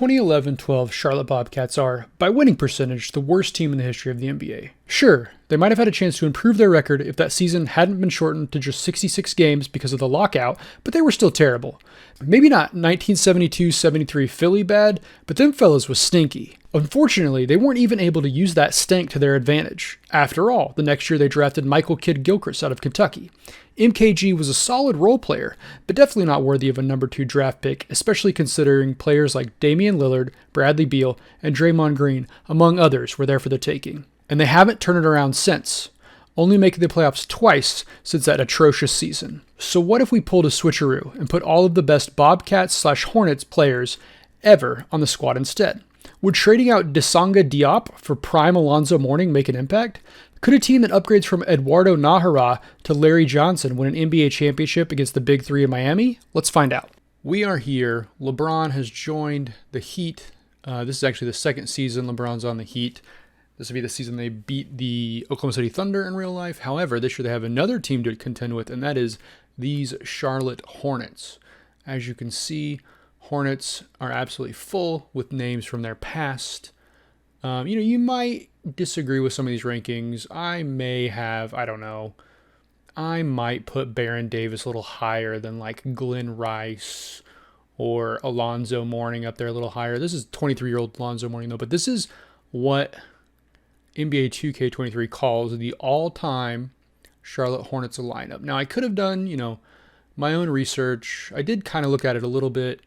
2011-12 Charlotte Bobcats are, by winning percentage, the worst team in the history of the NBA. Sure, they might have had a chance to improve their record if that season hadn't been shortened to just 66 games because of the lockout, but they were still terrible. Maybe not 1972-73 Philly bad, but them fellas was stinky. Unfortunately, they weren't even able to use that stank to their advantage. After all, the next year they drafted Michael Kidd-Gilchrist out of Kentucky. MKG was a solid role player, but definitely not worthy of a number 2 draft pick, especially considering players like Damian Lillard, Bradley Beal, and Draymond Green, among others, were there for the taking. And they haven't turned it around since, only making the playoffs twice since that atrocious season. So what if we pulled a switcheroo and put all of the best Bobcats/Hornets players ever on the squad instead? Would trading out Desanga Diop for prime Alonzo Mourning make an impact? Could a team that upgrades from Eduardo Najera to Larry Johnson win an NBA championship against the Big Three in Miami? Let's find out. We are here. LeBron has joined the Heat. This is actually the second season LeBron's on the Heat. This will be the season they beat the Oklahoma City Thunder in real life. However, this year they have another team to contend with, and that is these Charlotte Hornets. As you can see, Hornets are absolutely full with names from their past. You might disagree with some of these rankings. I might put Baron Davis a little higher than like Glenn Rice or Alonzo Mourning up there a little higher. This is 23-year-old Alonzo Mourning though, but this is what NBA 2K23 calls the all-time Charlotte Hornets lineup. Now I could have done, my own research. I did kind of look at it a little bit.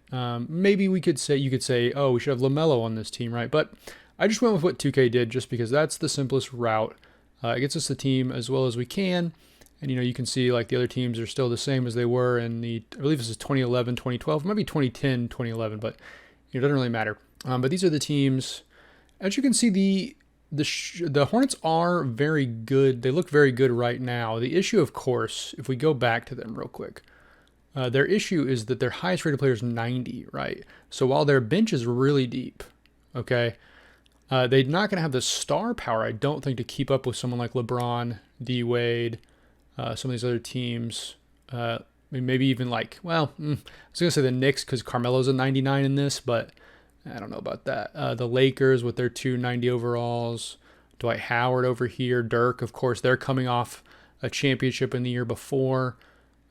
Maybe you could say, oh, we should have LaMelo on this team, right? But I just went with what 2K did just because that's the simplest route. It gets us the team as well as we can. And, you can see like the other teams are still the same as they were in I believe this is 2011, 2012, maybe 2010, 2011, but it doesn't really matter. But these are the teams. As you can see, the Hornets are very good. They look very good right now. The issue, of course, if we go back to them real quick, their issue is that their highest rated player is 90, right? So while their bench is really deep, okay, they're not going to have the star power, I don't think, to keep up with someone like LeBron, D. Wade, some of these other teams. Maybe even I was going to say the Knicks because Carmelo's a 99 in this, but I don't know about that. The Lakers with their 290 overalls. Dwight Howard over here. Dirk, of course, they're coming off a championship in the year before.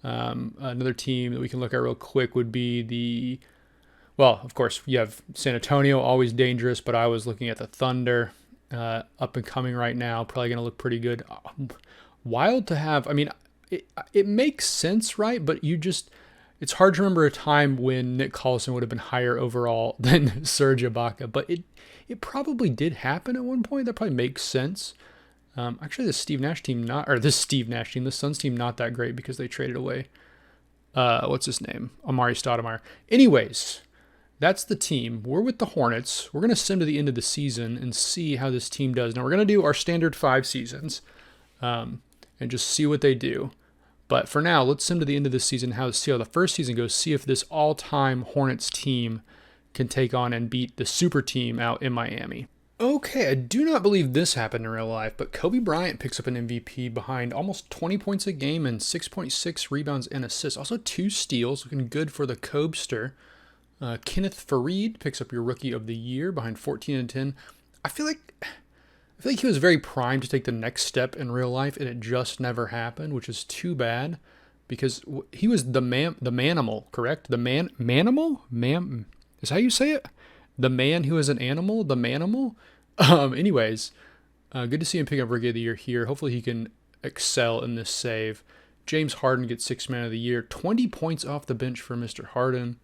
Another team that we can look at real quick would be of course, you have San Antonio, always dangerous, but I was looking at the Thunder, up and coming right now, probably going to look pretty good. Wild to have, it makes sense, right? But it's hard to remember a time when Nick Collison would have been higher overall than Serge Ibaka, but it probably did happen at one point. That probably makes sense. Actually, the Suns team, not that great because they traded away, what's his name? Amari Stoudemire. Anyways, that's the team. We're with the Hornets. We're going to sim to the end of the season and see how this team does. Now, we're going to do our standard 5 seasons and just see what they do. But for now, let's sim to the end of the season, see how the first season goes, see if this all-time Hornets team can take on and beat the super team out in Miami. Okay, I do not believe this happened in real life, but Kobe Bryant picks up an MVP behind almost 20 points a game and 6.6 rebounds and assists. Also 2 steals, looking good for the Cobster. Kenneth Faried picks up your Rookie of the Year behind 14 and 10. I feel like he was very primed to take the next step in real life, and it just never happened, which is too bad because he was the manimal, correct? The manimal? Is how you say it? The man who is an animal? The manimal? Anyways, good to see him pick up Rookie of the Year here. Hopefully he can excel in this save. James Harden gets 6th Man of the Year. 20 points off the bench for Mr. Harden.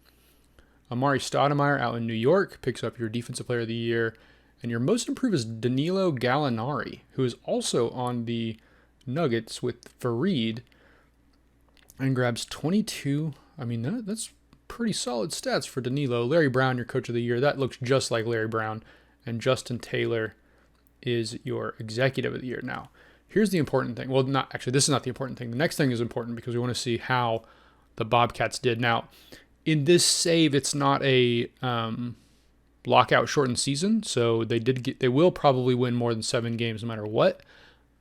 Amari Stoudemire out in New York picks up your Defensive Player of the Year. And your most improved is Danilo Gallinari, who is also on the Nuggets with Faried and grabs 22. That's pretty solid stats for Danilo. Larry Brown, your Coach of the Year. That looks just like Larry Brown. And Justin Taylor is your Executive of the Year. Now, here's the important thing. Well, this is not the important thing. The next thing is important because we want to see how the Bobcats did. Now, in this save, it's not a lockout shortened season, so they will probably win more than 7 games no matter what.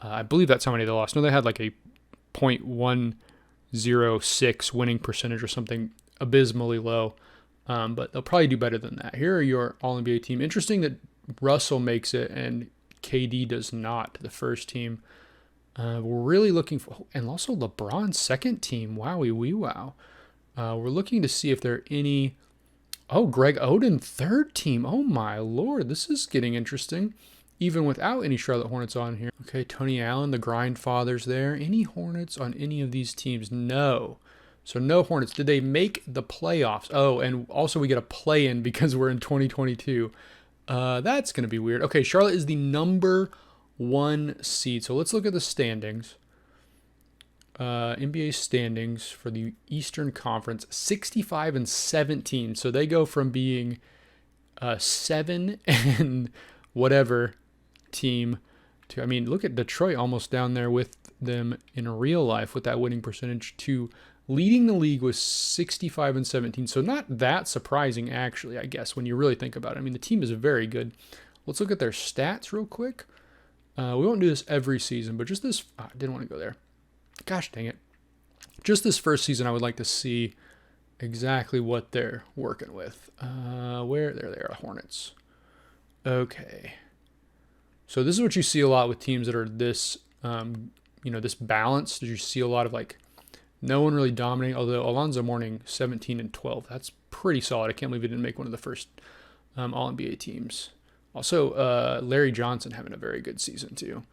I believe that's how many they lost. No, they had like a .106 winning percentage or something abysmally low. But they'll probably do better than that. Here are your All-NBA team. Interesting that Russell makes it and KD does not, the first team. We're really looking for, and also LeBron's second team. Wowie wee wow. We're looking to see if there are any. Oh, Greg Oden, third team. Oh my Lord, this is getting interesting. Even without any Charlotte Hornets on here. Okay, Tony Allen, the grind fathers there. Any Hornets on any of these teams? No. So no Hornets. Did they make the playoffs? Oh, and also we get a play-in because we're in 2022. That's going to be weird. Okay, Charlotte is the number 1 seed. So let's look at the standings. NBA standings for the Eastern Conference, 65-17. So they go from being 7 and whatever team to, I mean, look at Detroit almost down there with them in real life with that winning percentage, to leading the league with 65-17. So not that surprising, actually, I guess, when you really think about it. I mean, the team is very good. Let's look at their stats real quick. We won't do this every season, but just this, I didn't want to go there. Gosh dang it. Just this first season, I would like to see exactly what they're working with. There they are, Hornets. Okay. So this is what you see a lot with teams that are this, this balanced. You see a lot of like no one really dominating, although Alonzo Mourning 17-12. That's pretty solid. I can't believe he didn't make one of the first All-NBA teams. Also, Larry Johnson having a very good season too.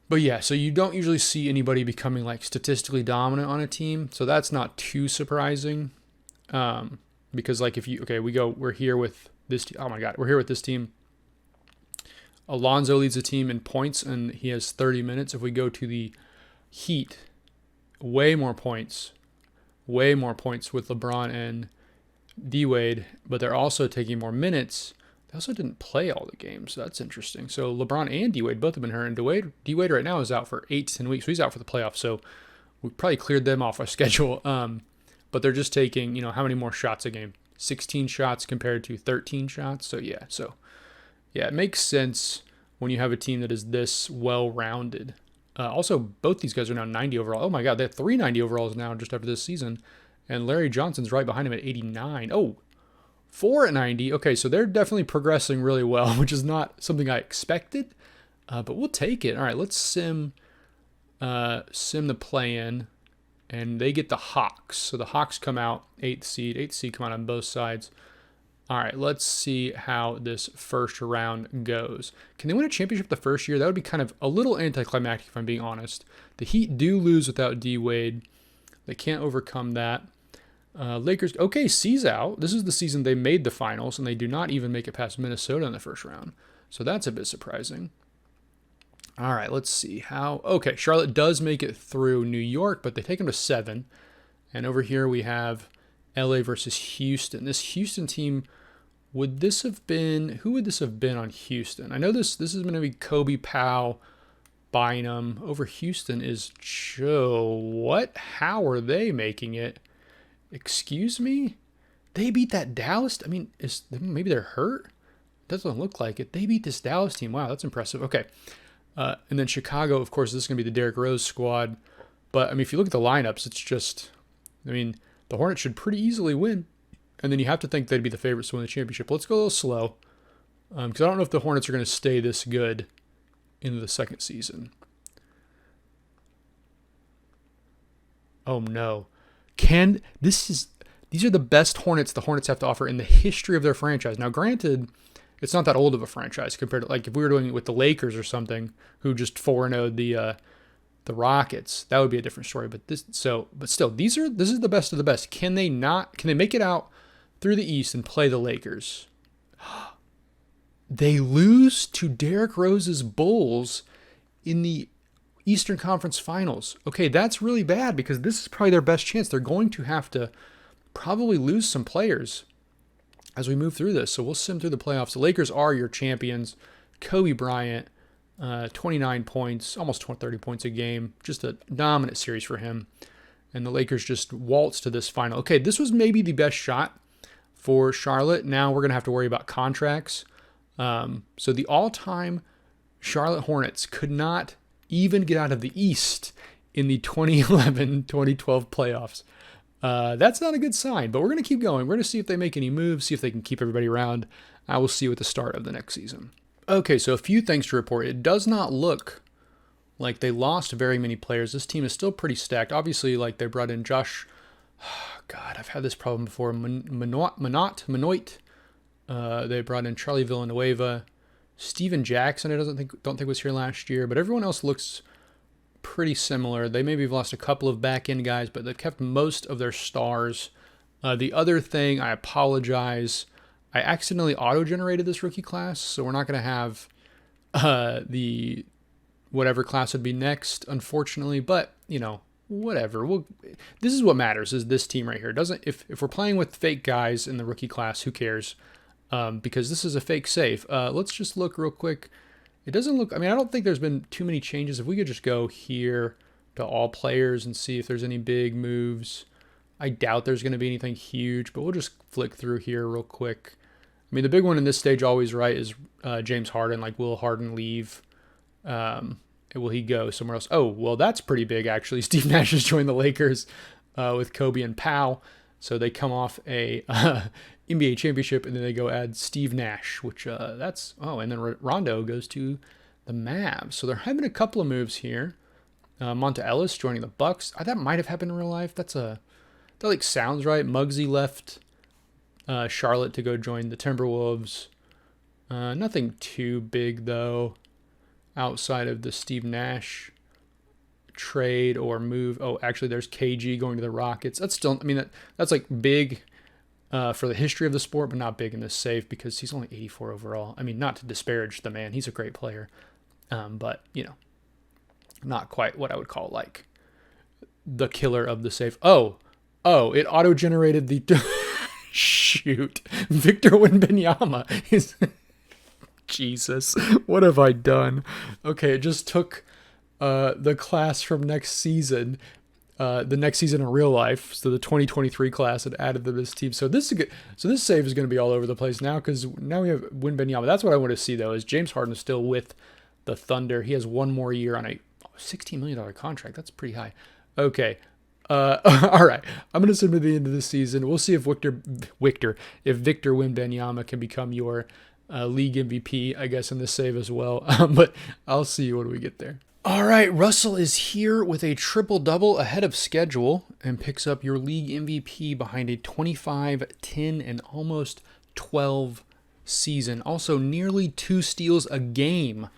But yeah, so you don't usually see anybody becoming like statistically dominant on a team. So that's not too surprising. Because like we're here with this team. Oh my God, we're here with this team. Alonzo leads the team in points and he has 30 minutes. If we go to the Heat, way more points with LeBron and D-Wade, but they're also taking more minutes. They also didn't play all the games. So that's interesting. So LeBron and D-Wade both have been hurt, and D-Wade right now is out for 8 to 10 weeks. So he's out for the playoffs. So we probably cleared them off our schedule. But they're just taking, how many more shots a game? 16 shots compared to 13 shots. So yeah, it makes sense when you have a team that is this well-rounded. Also, both these guys are now 90 overall. Oh my God, they have 390 overalls now just after this season. And Larry Johnson's right behind him at 89. Oh, 4 at 90. Okay, so they're definitely progressing really well, which is not something I expected, but we'll take it. All right, let's sim the play-in, and they get the Hawks. So the Hawks come out 8th seed come out on both sides. All right, let's see how this first round goes. Can they win a championship the first year? That would be kind of a little anticlimactic if I'm being honest. The Heat do lose without D-Wade. They can't overcome that. Lakers, OKC's out. This is the season they made the finals, and they do not even make it past Minnesota in the first round. So that's a bit surprising. All right, let's see how. Okay, Charlotte does make it through New York, but they take them to 7. And over here we have LA versus Houston. This Houston team, who would this have been on Houston? I know this is going to be Kobe Powell, Bynum. Over Houston is Joe. What? How are they making it? Excuse me? They beat that Dallas? I mean, maybe they're hurt? Doesn't look like it. They beat this Dallas team. Wow, that's impressive. Okay. And then Chicago, of course, this is going to be the Derrick Rose squad. But, I mean, if you look at the lineups, it's just, the Hornets should pretty easily win. And then you have to think they'd be the favorites to win the championship. Let's go a little slow. Because I don't know if the Hornets are going to stay this good into the second season. Oh, no. These are the best Hornets the Hornets have to offer in the history of their franchise. Now, granted, it's not that old of a franchise compared to, like, if we were doing it with the Lakers or something, who just 4-0'd the Rockets. That would be a different story. But still, this is the best of the best. Can they make it out through the East and play the Lakers? They lose to Derrick Rose's Bulls in the Eastern Conference Finals. Okay, that's really bad because this is probably their best chance. They're going to have to probably lose some players as we move through this. So we'll sim through the playoffs. The Lakers are your champions. Kobe Bryant, 29 points, almost 30 points a game. Just a dominant series for him. And the Lakers just waltz to this final. Okay, this was maybe the best shot for Charlotte. Now we're going to have to worry about contracts. So the all-time Charlotte Hornets could not even get out of the East in the 2011-2012 playoffs. That's not a good sign, but we're going to keep going. We're going to see if they make any moves, see if they can keep everybody around. I will see you at the start of the next season. Okay, so a few things to report. It does not look like they lost very many players. This team is still pretty stacked. Obviously, like they brought in Josh. God, I've had this problem before. Manoit. They brought in Charlie Villanueva. Steven Jackson, I don't think was here last year, but everyone else looks pretty similar. They maybe have lost a couple of back-end guys, but they've kept most of their stars. The other thing, I apologize. I accidentally auto-generated this rookie class, so we're not going to have the whatever class would be next, unfortunately. But, whatever. This is what matters, is this team right here. If we're playing with fake guys in the rookie class, who cares? Because this is a fake save. Let's just look real quick. It doesn't look, I don't think there's been too many changes. If we could just go here to all players and see if there's any big moves. I doubt there's going to be anything huge, but we'll just flick through here real quick. The big one in this stage always, right, is James Harden. Like, will Harden leave? Will he go somewhere else? Oh, well, that's pretty big, actually. Steve Nash has joined the Lakers with Kobe and Powell. So they come off a NBA championship, and then they go add Steve Nash, which and then Rondo goes to the Mavs. So they're having a couple of moves here. Monta Ellis joining the Bucks. That might have happened in real life. That sounds right. Muggsy left Charlotte to go join the Timberwolves. Nothing too big, though, outside of the Steve Nash trade or move. Oh, actually, there's KG going to the Rockets. That's still, that's like big for the history of the sport, but not big in this save because he's only 84 overall. Not to disparage the man. He's a great player. But, not quite what I would call like the killer of the save. Oh, it auto-generated the... Shoot. Victor Wembanyama. Jesus, what have I done? Okay, it just took the class from next season, the next season in real life, so the 2023 class, and added them to this team. So this is good. So this save is going to be all over the place now because now we have Wembanyama. That's what I want to see, though, is James Harden is still with the Thunder. He has one more year on a $16 million contract. That's pretty high. Okay. All right. I'm going to send him to the end of the season. We'll see if Victor Wembanyama can become your league MVP, I guess, in this save as well. But I'll see you when we get there. All right. Russell is here with a triple-double ahead of schedule and picks up your league MVP behind a 25, 10, and almost 12 season. Also, nearly 2 steals a game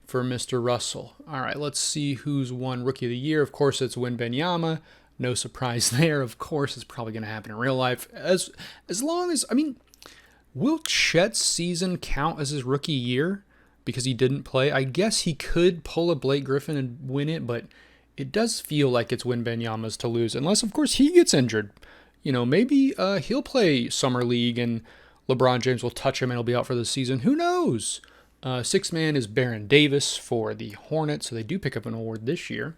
for Mr. Russell. All right, let's see who's won Rookie of the Year. Of course, it's Wembanyama. No surprise there. Of course, it's probably going to happen in real life. As long as, will Chet's season count as his rookie year because he didn't play? I guess he could pull a Blake Griffin and win it, but it does feel like it's Wembanyama's to lose, unless, of course, he gets injured. Maybe he'll play Summer League and LeBron James will touch him and he'll be out for the season. Who knows? Sixth man is Baron Davis for the Hornets, so they do pick up an award this year.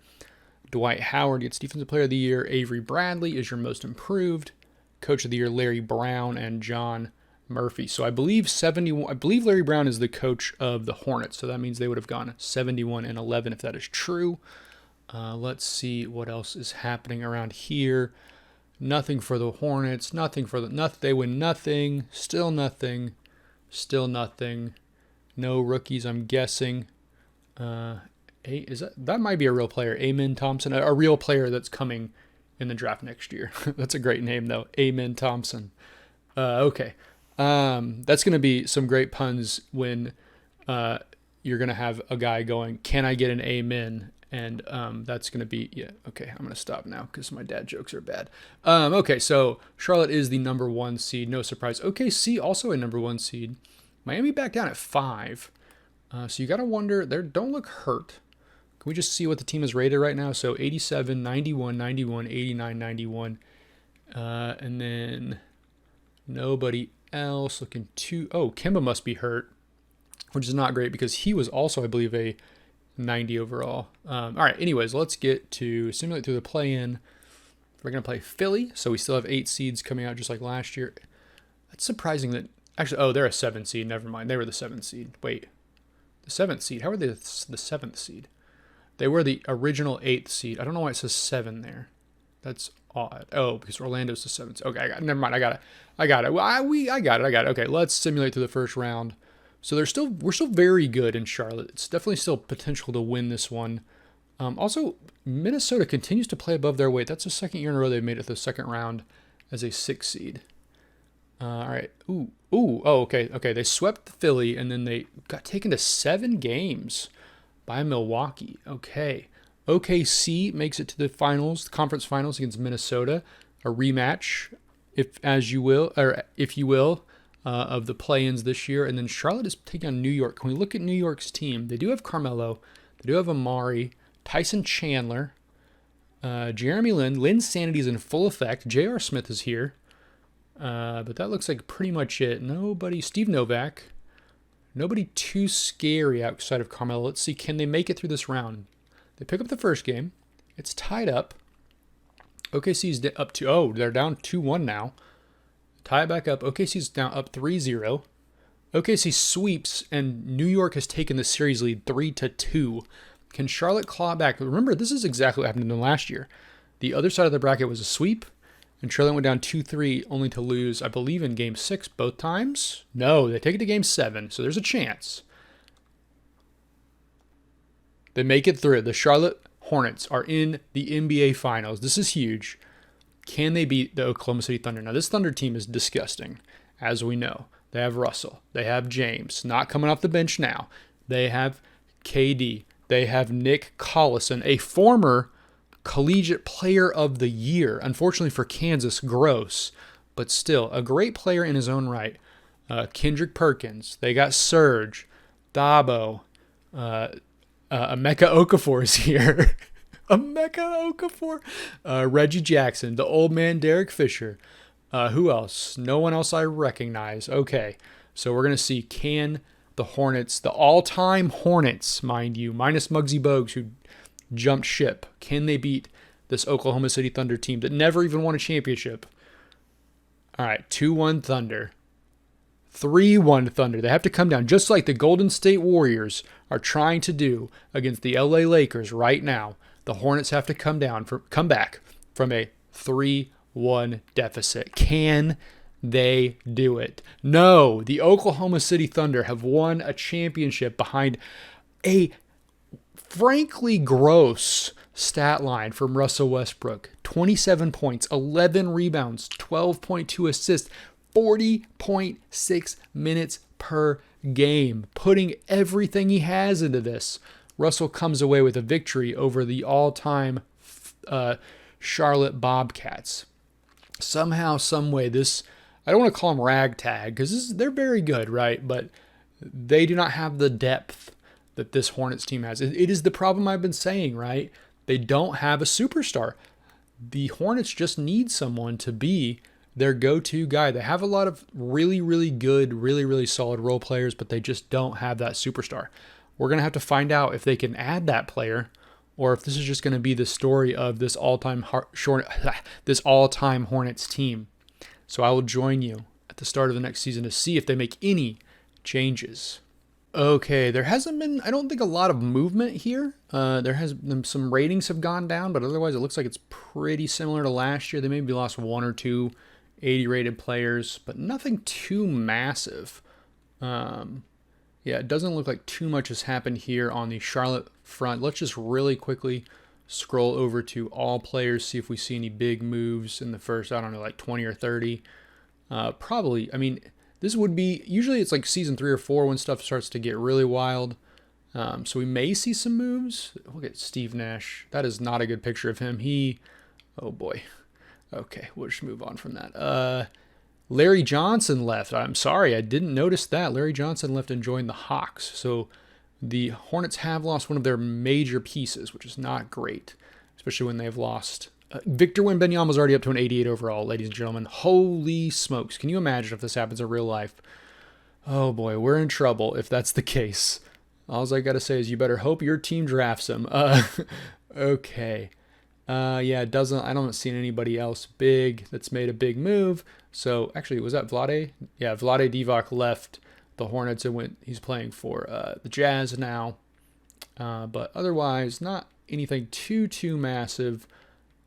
Dwight Howard gets Defensive Player of the Year. Avery Bradley is your most improved. Coach of the Year, Larry Brown and John Murphy. So I believe Larry Brown is the coach of the Hornets, so that means they would have gone 71-11 if that is true. Let's see what else is happening around here. Nothing for the Hornets. They win nothing. Still nothing. Still nothing. No rookies, I'm guessing. That might be a real player, Amen Thompson, a real player that's coming in the draft next year. That's a great name, though, Amen Thompson. Okay. That's going to be some great puns when you're going to have a guy going, can I get an amen? And that's going to be, yeah, okay, I'm going to stop now because my dad jokes are bad. Okay, so Charlotte is the number 1 seed, no surprise. OKC also a number 1 seed. Miami back down at 5. So you got to wonder, they don't look hurt. Can we just see what the team is rated right now? So 87, 91, 91, 89, 91. And then nobody else looking too... Oh, Kemba must be hurt, which is not great because he was also, I believe, a 90 overall. All right, anyways, let's get to simulate through the play-in. We're going to play Philly, so we still have 8 seeds coming out just like last year. That's surprising that... Actually, they're a 7 seed. Never mind. They were the 7th seed. Wait. The 7th seed. How are they the 7th seed? They were the original 8th seed. I don't know why it says 7 there. That's odd. Oh, because Orlando's the 7th. Okay, never mind. I got it. Well, I got it. Okay, let's simulate through the first round. So we're still very good in Charlotte. It's definitely still potential to win this one. Also, Minnesota continues to play above their weight. That's the second year in a row they've made it to the second round as a 6 seed. All right. Okay. They swept Philly, and then they got taken to 7 games by Milwaukee. Okay. OKC makes it to the finals, the conference finals against Minnesota, a rematch, if you will, of the play-ins this year. And then Charlotte is taking on New York. When we look at New York's team, they do have Carmelo, they do have Amari, Tyson Chandler, Jeremy Lin. Lin's sanity is in full effect. J.R. Smith is here. But that looks like pretty much it. Steve Novak. Nobody too scary outside of Carmelo. Let's see, can they make it through this round? They pick up the first game. It's tied up. OKC's up to, they're down 2-1 now. Tie it back up. OKC's now up 3-0. OKC sweeps, and New York has taken the series lead 3-2. Can Charlotte claw back? Remember, this is exactly what happened to them last year. The other side of the bracket was a sweep, and Charlotte went down 2-3, only to lose, I believe, in Game 6 both times. No, they take it to Game 7, so there's a chance. They make it through. The Charlotte Hornets are in the NBA Finals. This is huge. Can they beat the Oklahoma City Thunder? Now, this Thunder team is disgusting, as we know. They have Russell. They have James, not coming off the bench now. They have KD. They have Nick Collison, a former collegiate player of the year. Unfortunately for Kansas, gross, but still a great player in his own right. Kendrick Perkins. They got Serge, Dabo, Emeka Okafor is here. Emeka Okafor. Reggie Jackson, the old man Derek Fisher. Who else? No one else I recognize. Okay, so we're going to see, can the Hornets, the all-time Hornets, mind you, minus Muggsy Bogues, who jumped ship, can they beat this Oklahoma City Thunder team that never even won a championship? All right, 2-1 Thunder. 3-1 Thunder. They have to come down, just like the Golden State Warriors are trying to do against the LA Lakers right now. The Hornets have to come back from a 3-1 deficit. Can they do it? No, the Oklahoma City Thunder have won a championship behind a frankly gross stat line from Russell Westbrook. 27 points, 11 rebounds, 12.2 assists, 40.6 minutes per game, putting everything he has into this. Russell comes away with a victory over the all-time Charlotte Bobcats. Somehow, some way, this, I don't want to call them ragtag, because they're very good, right? But they do not have the depth that this Hornets team has. It is the problem I've been saying, right? They don't have a superstar. The Hornets just need someone to be their go-to guy. They have a lot of really, really good, really, really solid role players, but they just don't have that superstar. We're going to have to find out if they can add that player, or if this is just going to be the story of this all-time Hornets team. So I will join you at the start of the next season to see if they make any changes. Okay, there hasn't been, I don't think, a lot of movement here. There has been some ratings have gone down, but otherwise it looks like it's pretty similar to last year. They maybe lost 1 or 2 80-rated players, but nothing too massive. Yeah, it doesn't look like too much has happened here on the Charlotte front. Let's just really quickly scroll over to all players, see if we see any big moves in the first, I don't know, like 20 or 30. Probably, I mean, this would be, usually it's like season 3 or 4 when stuff starts to get really wild. So we may see some moves. Look at Steve Nash. That is not a good picture of him. Oh boy. Okay, we'll just move on from that. Larry Johnson left. I'm sorry, I didn't notice that. Larry Johnson left and joined the Hawks. So the Hornets have lost one of their major pieces, which is not great, especially when they've lost. Victor Wembanyama is already up to an 88 overall, ladies and gentlemen. Holy smokes. Can you imagine if this happens in real life? Oh boy, we're in trouble if that's the case. All I got to say is you better hope your team drafts him. Okay. Yeah, it doesn't. I don't see anybody else big that's made a big move. So actually, was that Vlade? Yeah, Vlade Divac left the Hornets and he's playing for the Jazz now. But otherwise, not anything too massive.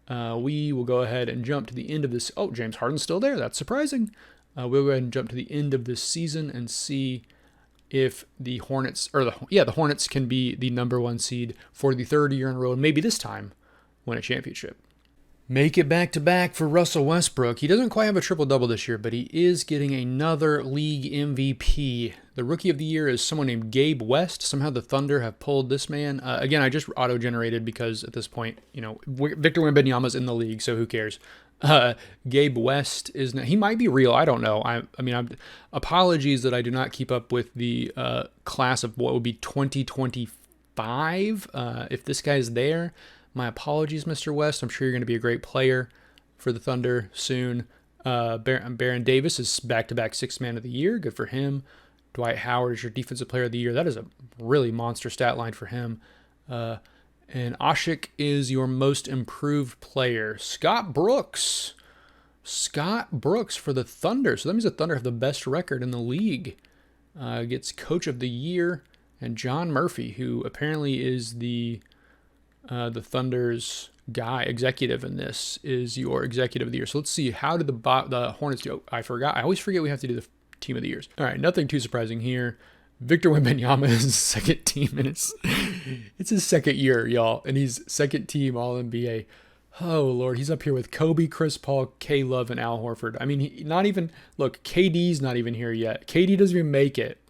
we will go ahead and jump to the end of this. Oh, James Harden's still there. That's surprising. We'll go ahead and jump to the end of this season and see if the Hornets, the Hornets can be the number 1 seed for the 3rd year in a row, and maybe this time win a championship. Make it back-to-back for Russell Westbrook. He doesn't quite have a triple-double this year, but he is getting another league MVP. The Rookie of the Year is someone named Gabe West. Somehow the Thunder have pulled this man. Again, I just auto-generated because at this point, Victor Wembanyama's in the league, so who cares? Gabe West he might be real. I don't know. Apologies that I do not keep up with the class of what would be 2025. If this guy's there, my apologies, Mr. West. I'm sure you're going to be a great player for the Thunder soon. Baron Davis is back-to-back 6th man of the year. Good for him. Dwight Howard is your defensive player of the year. That is a really monster stat line for him. And Ashik is your most improved player. Scott Brooks for the Thunder. So that means the Thunder have the best record in the league. Gets coach of the year. And John Murphy, who apparently is the Thunder's executive in this, is your executive of the year. So let's see, how did the Hornets do? I forgot. I always forget we have to do the team of the years. All right, nothing too surprising here. Victor Wembanyama is his second team, and it's his second year, y'all, and he's second team All-NBA. Oh, Lord, he's up here with Kobe, Chris Paul, K. Love, and Al Horford. I mean, KD's not even here yet. KD doesn't even make it.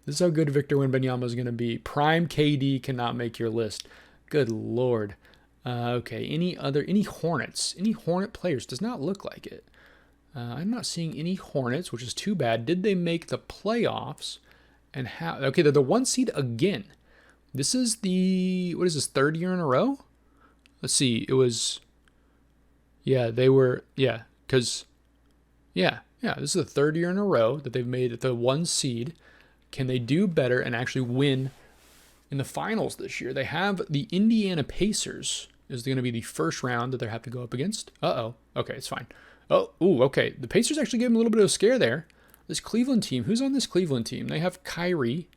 This is how good Victor Wembanyama is going to be. Prime KD cannot make your list. Good Lord. Okay, any Hornets? Any Hornet players? Does not look like it. I'm not seeing any Hornets, which is too bad. Did they make the playoffs? And how? Okay, they're the 1 seed again. This is the, 3rd year in a row? Let's see, it was, this is the 3rd year in a row that they've made it the 1 seed. Can they do better and actually win in the finals this year? They have the Indiana Pacers is going to be the first round that they have to go up against. Okay, it's fine. Okay. The Pacers actually gave them a little bit of a scare there. This Cleveland team, who's on this Cleveland team? They have Kyrie,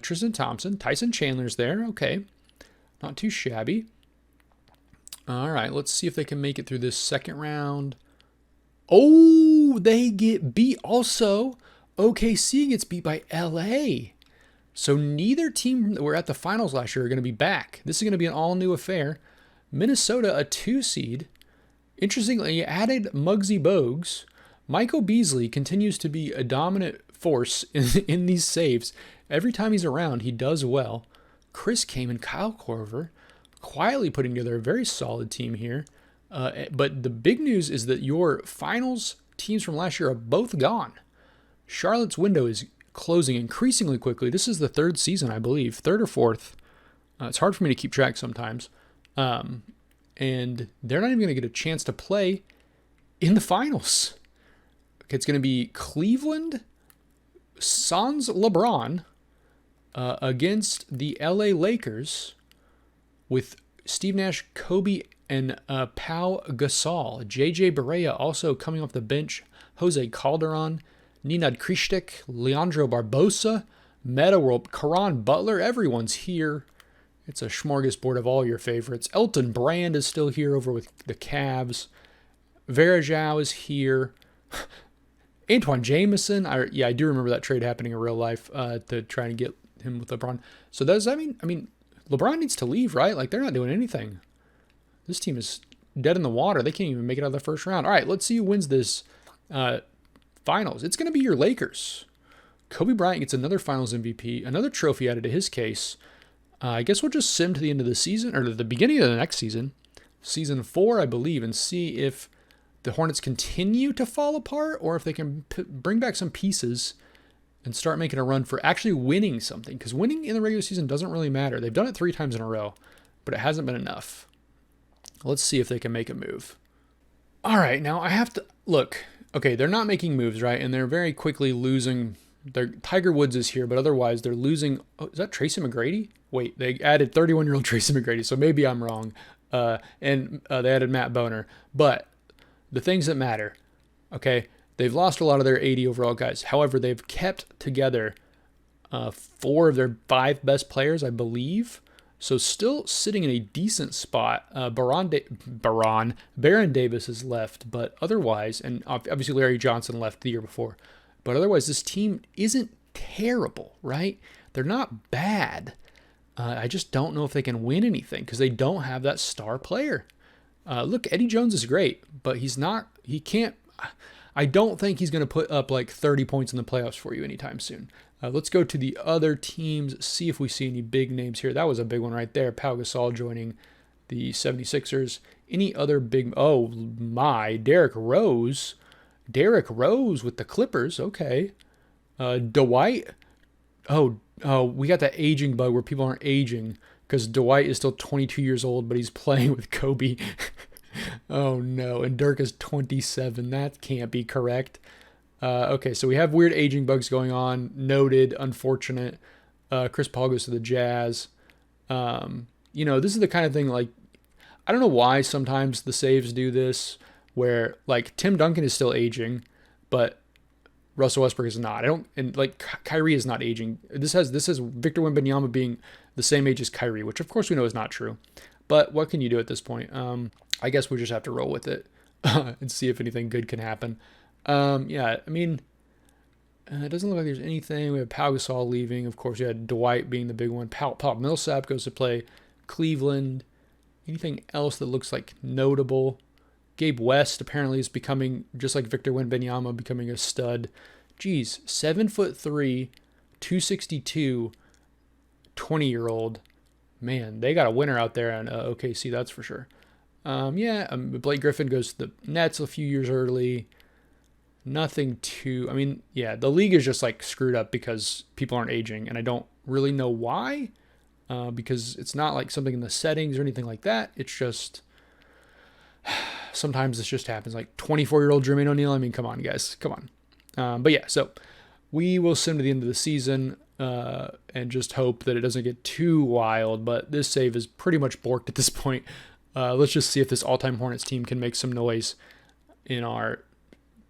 Tristan Thompson, Tyson Chandler's there. Okay, not too shabby. All right, let's see if they can make it through this second round. Oh, they get beat also. OKC gets beat by LA. So neither team that were at the finals last year are going to be back. This is going to be an all-new affair. Minnesota, a 2 seed. Interestingly, you added Muggsy Bogues. Michael Beasley continues to be a dominant force in these saves. Every time he's around, he does well. Chris Kaman, Kyle Korver, quietly putting together a very solid team here. But the big news is that your finals teams from last year are both gone. Charlotte's window is closing increasingly quickly. This is the 3rd season, I believe, 3rd or 4th. It's hard for me to keep track sometimes. And they're not even going to get a chance to play in the finals. It's going to be Cleveland sans LeBron against the LA Lakers with Steve Nash, Kobe, and Pau Gasol. JJ Barea also coming off the bench. Jose Calderon, Nenad Krishtik, Leandro Barbosa, Meta World, Caron Butler. Everyone's here. It's a smorgasbord of all your favorites. Elton Brand is still here over with the Cavs. Vera Zhao is here. Antoine Jameson. I do remember that trade happening in real life to try and get him with LeBron. So does that mean, LeBron needs to leave, right? Like, they're not doing anything. This team is dead in the water. They can't even make it out of the first round. All right, let's see who wins this finals. It's going to be your Lakers. Kobe Bryant gets another finals MVP, another trophy added to his case. I guess we'll just sim to the end of the season, or to the beginning of the next season, season 4, I believe, and see if the Hornets continue to fall apart or if they can bring back some pieces and start making a run for actually winning something. Because winning in the regular season doesn't really matter. They've done it 3 times in a row, but it hasn't been enough. Let's see if they can make a move. All right, now I have to look. Okay, they're not making moves, right? And they're very quickly losing. Tiger Woods is here, but otherwise they're losing. Oh, is that Tracy McGrady? Wait, they added 31-year-old Tracy McGrady, so maybe I'm wrong. And they added Matt Boner. But the things that matter, okay, they've lost a lot of their 80 overall guys. However, they've kept together 4 of their 5 best players, I believe. So still sitting in a decent spot. Baron Davis is left, but otherwise, and obviously Larry Johnson left the year before, but otherwise this team isn't terrible, right? They're not bad. I just don't know if they can win anything because they don't have that star player. Look, Eddie Jones is great, but he can't, I don't think he's going to put up like 30 points in the playoffs for you anytime soon. Let's go to the other teams, see if we see any big names here. That was a big one right there. Pau Gasol joining the 76ers. Any other big, oh my, Derrick Rose with the Clippers. Okay. Dwight. Oh, we got that aging bug where people aren't aging because Dwight is still 22 years old, but he's playing with Kobe. Oh no, and Dirk is 27. That can't be correct. Okay, so we have weird aging bugs going on. Noted, unfortunate. Chris Paul goes to the Jazz. This is the kind of thing like, I don't know why sometimes the saves do this, where like Tim Duncan is still aging, but Russell Westbrook is not. Kyrie is not aging. This has Victor Wembanyama being the same age as Kyrie, which of course we know is not true. But what can you do at this point? I guess we just have to roll with it and see if anything good can happen. It doesn't look like there's anything. We have Pau Gasol leaving. Of course, you had Dwight being the big one. Paul Millsap goes to play Cleveland. Anything else that looks like notable? Gabe West apparently is becoming, just like Victor Wembanyama, becoming a stud. Geez, 7'3", 262, 20-year-old. Man, they got a winner out there on OKC, that's for sure. Blake Griffin goes to the Nets a few years early. Nothing too, the league is just like screwed up because people aren't aging, and I don't really know why, because it's not like something in the settings or anything like that. It's just, sometimes this just happens, like 24-year-old Jermaine O'Neal. Come on, guys, come on. So we will sim to the end of the season and just hope that it doesn't get too wild, but this save is pretty much borked at this point. Let's just see if this all-time Hornets team can make some noise in our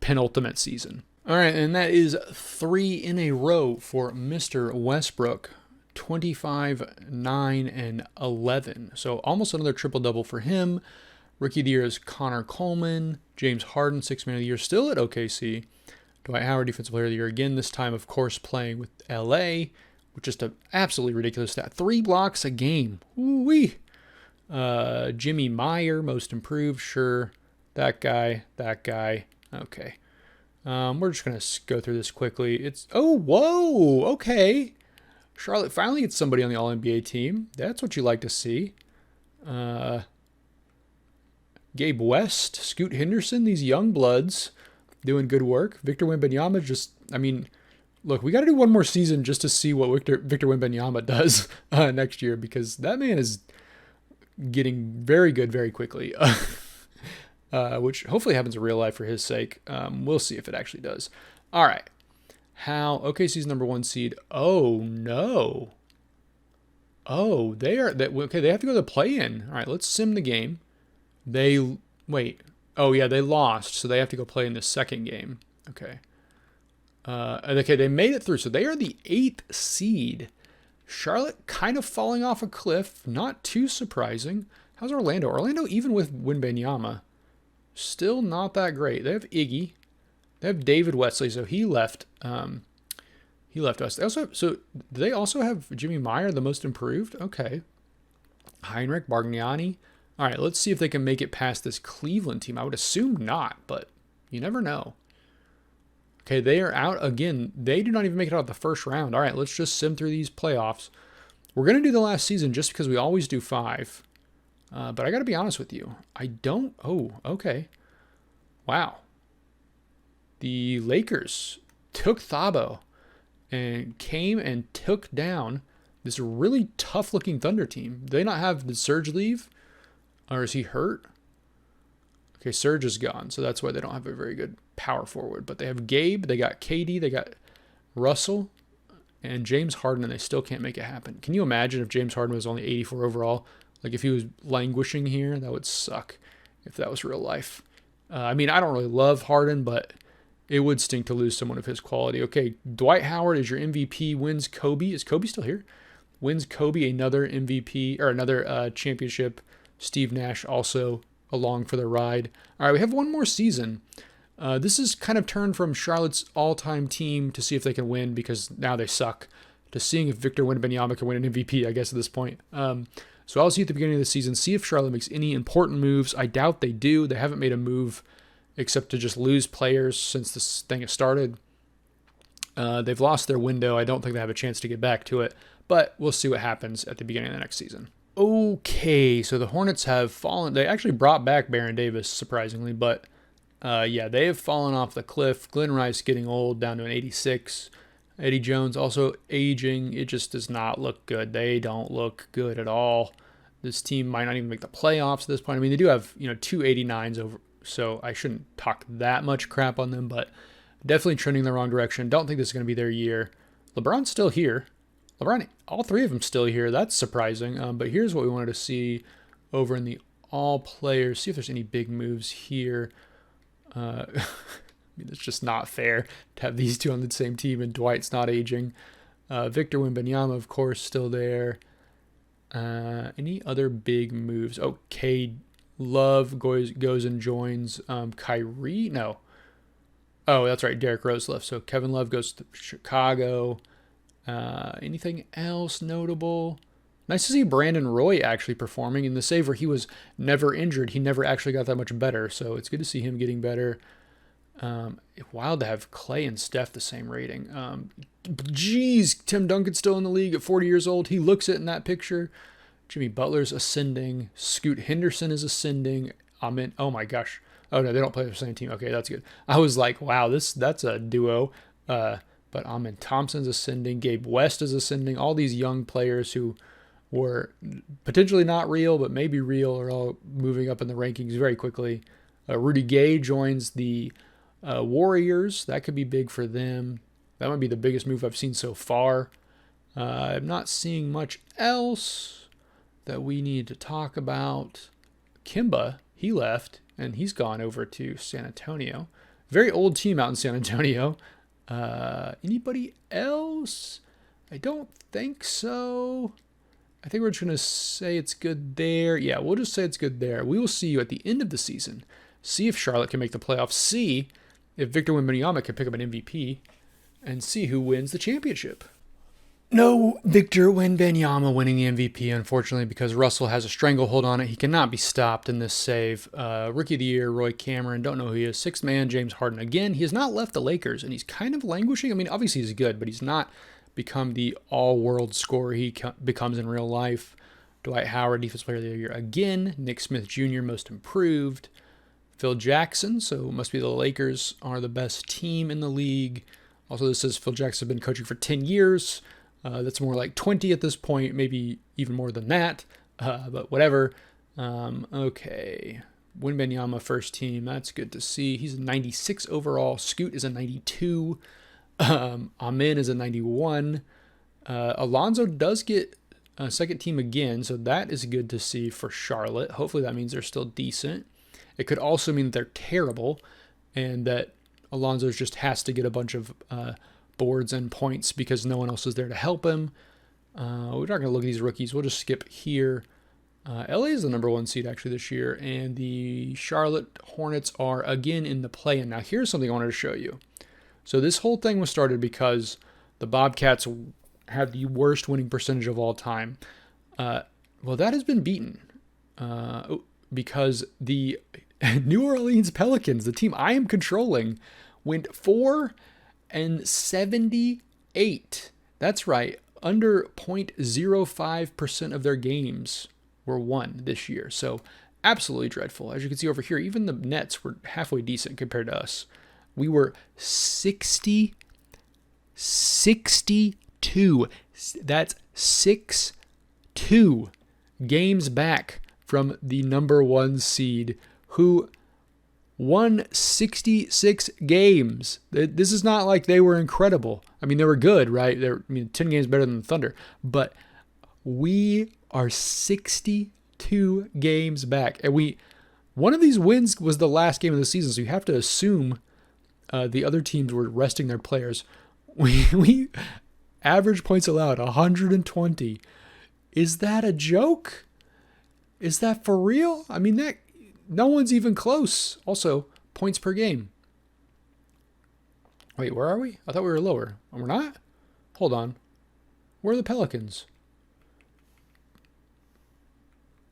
penultimate season. All right, and that is 3 in a row for Mr. Westbrook. 25, 9, and 11. So almost another triple-double for him. Rookie of the year is Connor Coleman. James Harden, 6th man of the year, still at OKC. Dwight Howard, defensive player of the year again, this time, of course, playing with LA, which is just an absolutely ridiculous stat. 3 blocks a game. Ooh-wee. Jimmy Meyer, most improved, sure. That guy. Okay. We're just going to go through this quickly. Whoa, okay. Charlotte finally gets somebody on the All-NBA team. That's what you like to see. Gabe West, Scoot Henderson, these young bloods doing good work. Victor Wembanyama look, we got to do one more season just to see what Victor Wembanyama does next year, because that man is getting very good very quickly, which hopefully happens in real life for his sake. We'll see if it actually does. All right. OKC's number 1 seed. Oh, no. Oh, they have to go to the play-in. All right, let's sim the game. They lost, so they have to go play in the second game. Okay. They made it through, so they are the 8th seed. Charlotte kind of falling off a cliff, not too surprising. How's Orlando? Orlando, even with Wembanyama, still not that great. They have Iggy. They have David Wesley, so he left. He left us. Do they also have Jimmy Meyer, the most improved? Okay. Heinrich, Bargnani. All right, let's see if they can make it past this Cleveland team. I would assume not, but you never know. Okay, they are out again. They do not even make it out of the first round. All right, let's just sim through these playoffs. We're going to do the last season just because we always do 5. But I got to be honest with you. Okay. Wow. The Lakers took Thabo and came and took down this really tough-looking Thunder team. Do they not have the Serge leave? Or is he hurt? Okay, Serge is gone, so that's why they don't have a very good power forward. But they have Gabe, they got KD, they got Russell, and James Harden, and they still can't make it happen. Can you imagine if James Harden was only 84 overall? Like, if he was languishing here, that would suck if that was real life. I don't really love Harden, but it would stink to lose someone of his quality. Okay, Dwight Howard is your MVP, wins Kobe. Is Kobe still here? Wins Kobe another MVP or another championship. Steve Nash also along for the ride. All right, we have one more season. This is kind of turned from Charlotte's all-time team to see if they can win because now they suck, to seeing if Victor Wembanyama can win an MVP, I guess, at this point. So I'll see at the beginning of the season, see if Charlotte makes any important moves. I doubt they do. They haven't made a move except to just lose players since this thing has started. They've lost their window. I don't think they have a chance to get back to it, but we'll see what happens at the beginning of the next season. Okay, so the Hornets have fallen. They actually brought back Baron Davis, surprisingly, but yeah, they have fallen off the cliff. Glenn Rice getting old, down to an 86. Eddie Jones also aging. It just does not look good. They don't look good at all. This team might not even make the playoffs at this point. I mean, they do have, 2 89s over, so I shouldn't talk that much crap on them, but definitely trending the wrong direction. Don't think this is going to be their year. LeBron's still here. All three of them still here. That's surprising. But here's what we wanted to see over in the all players. See if there's any big moves here. I mean, it's just not fair to have these two on the same team and Dwight's not aging. Victor Wembanyama, of course, still there. Any other big moves? Okay, Love goes and joins Kyrie. No. Oh, that's right. Derrick Rose left. So Kevin Love goes to Chicago. Anything else notable? Nice to see Brandon Roy actually performing in the save where he was never injured. He never actually got that much better. So it's good to see him getting better. Wild to have Clay and Steph the same rating. Geez, Tim Duncan's still in the league at 40 years old. He looks it in that picture. Jimmy Butler's ascending. Scoot Henderson is ascending. Oh my gosh. Oh no, they don't play the same team. Okay, that's good. I was like, wow, that's a duo. But Amin Thompson's ascending. Gabe West is ascending. All these young players who were potentially not real, but maybe real, are all moving up in the rankings very quickly. Rudy Gay joins the Warriors. That could be big for them. That might be the biggest move I've seen so far. I'm not seeing much else that we need to talk about. Kimba, he left, and he's gone over to San Antonio. Very old team out in San Antonio. Anybody else? I don't think so. I think we're just going to say it's good there. Yeah, we'll just say it's good there. We will see you at the end of the season. See if Charlotte can make the playoffs. See if Victor Wembanyama can pick up an MVP. And see who wins the championship. No Victor Wembanyama winning the MVP, unfortunately, because Russell has a stranglehold on it. He cannot be stopped in this save. Rookie of the Year, Roy Cameron, don't know who he is. Sixth man, James Harden. Again, he has not left the Lakers, and he's kind of languishing. I mean, obviously he's good, but he's not become the all-world scorer he becomes in real life. Dwight Howard, Defensive Player of the Year again. Nick Smith Jr., Most Improved. Phil Jackson, so it must be the Lakers are the best team in the league. Also, this says Phil Jackson has been coaching for 10 years. That's more like 20 at this point, maybe even more than that, but whatever. Okay, Wembanyama first team, that's good to see. He's a 96 overall. Scoot is a 92. Amin is a 91. Alonzo does get a second team again, so that is good to see for Charlotte. Hopefully that means they're still decent. It could also mean that they're terrible and that Alonzo just has to get a bunch of boards and points because no one else is there to help him. We're not going to look at these rookies. We'll just skip here. LA is the number 1 seed actually this year, and the Charlotte Hornets are again in the play-in. Now here's something I wanted to show you. So this whole thing was started because the Bobcats have the worst winning percentage of all time. Well, that has been beaten because the New Orleans Pelicans, the team I am controlling, went 4-78. That's right. Under 0.05% of their games were won this year. So absolutely dreadful. As you can see over here, even the Nets were halfway decent compared to us. We were 62. That's 6-2 games back from the number 1 seed, who won 66 games. This is not like they were incredible. I mean, they were good, right? 10 games better than the Thunder. But we are 62 games back. And one of these wins was the last game of the season, so you have to assume the other teams were resting their players. Average points allowed, 120. Is that a joke? Is that for real? I mean, that no one's even close. Also, points per game. Wait, where are we? I thought we were lower. We're not? Hold on. Where are the Pelicans?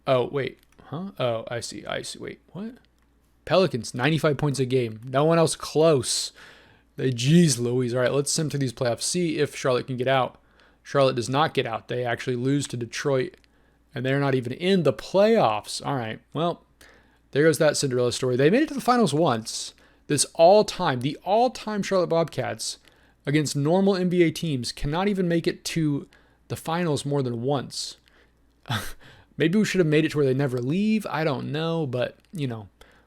Oh, wait. Huh? Oh, I see. Wait, what? Pelicans, 95 points a game. No one else close. Jeez Louise. All right, let's sim through these playoffs. See if Charlotte can get out. Charlotte does not get out. They actually lose to Detroit, and they're not even in the playoffs. All right, well, there goes that Cinderella story. They made it to the finals once. The all-time Charlotte Bobcats against normal NBA teams cannot even make it to the finals more than once. Maybe we should have made it to where they never leave. I don't know, but,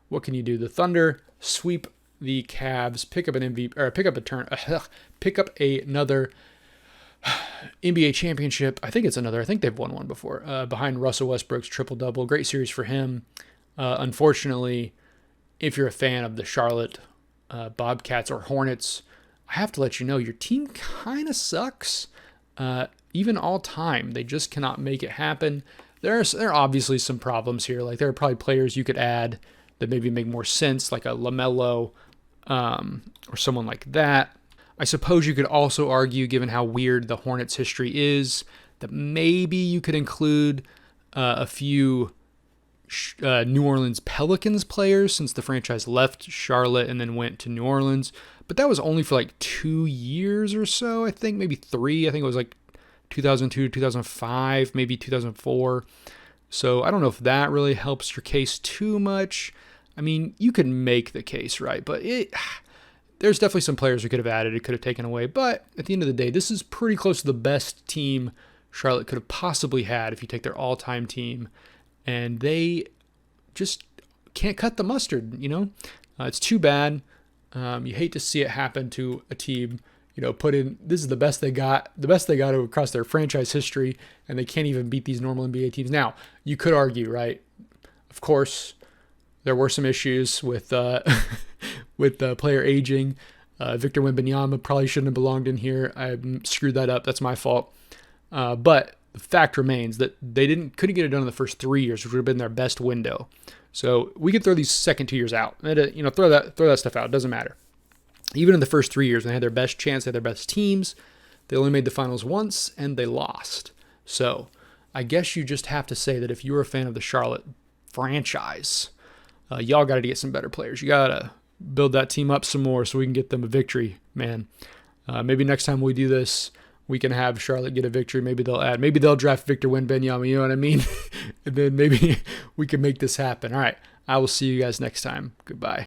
what can you do? The Thunder sweep the Cavs, pick up another NBA championship. I think they've won one before, behind Russell Westbrook's triple-double. Great series for him. Unfortunately, if you're a fan of the Charlotte Bobcats or Hornets, I have to let you know your team kind of sucks. Even all time, they just cannot make it happen. There are obviously some problems here. Like, there are probably players you could add that maybe make more sense, like a LaMelo or someone like that. I suppose you could also argue, given how weird the Hornets' history is, that maybe you could include a few New Orleans Pelicans players, since the franchise left Charlotte and then went to New Orleans. But that was only for like 2 years or so, I think, maybe 3. I think it was like 2002, 2005, maybe 2004. So I don't know if that really helps your case too much. I mean, you could make the case, right? But there's definitely some players we could have added, it could have taken away. But at the end of the day, this is pretty close to the best team Charlotte could have possibly had if you take their all-time team. And they just can't cut the mustard, It's too bad. You hate to see it happen to a team, this is the best they got across their franchise history, and they can't even beat these normal NBA teams. Now, you could argue, right? Of course, there were some issues with with player aging. Victor Wembanyama probably shouldn't have belonged in here. I screwed that up. That's my fault. But the fact remains that they couldn't get it done in the first 3 years, which would have been their best window. So we could throw these second 2 years out. Throw that stuff out. It doesn't matter. Even in the first 3 years, they had their best chance, they had their best teams. They only made the finals once, and they lost. So I guess you just have to say that if you're a fan of the Charlotte franchise, y'all got to get some better players. You got to build that team up some more so we can get them a victory, man. Maybe next time we do this, we can have Charlotte get a victory. Maybe they'll draft Victor Wembanyama, you know what I mean? And then maybe we can make this happen. All right, I will see you guys next time. Goodbye.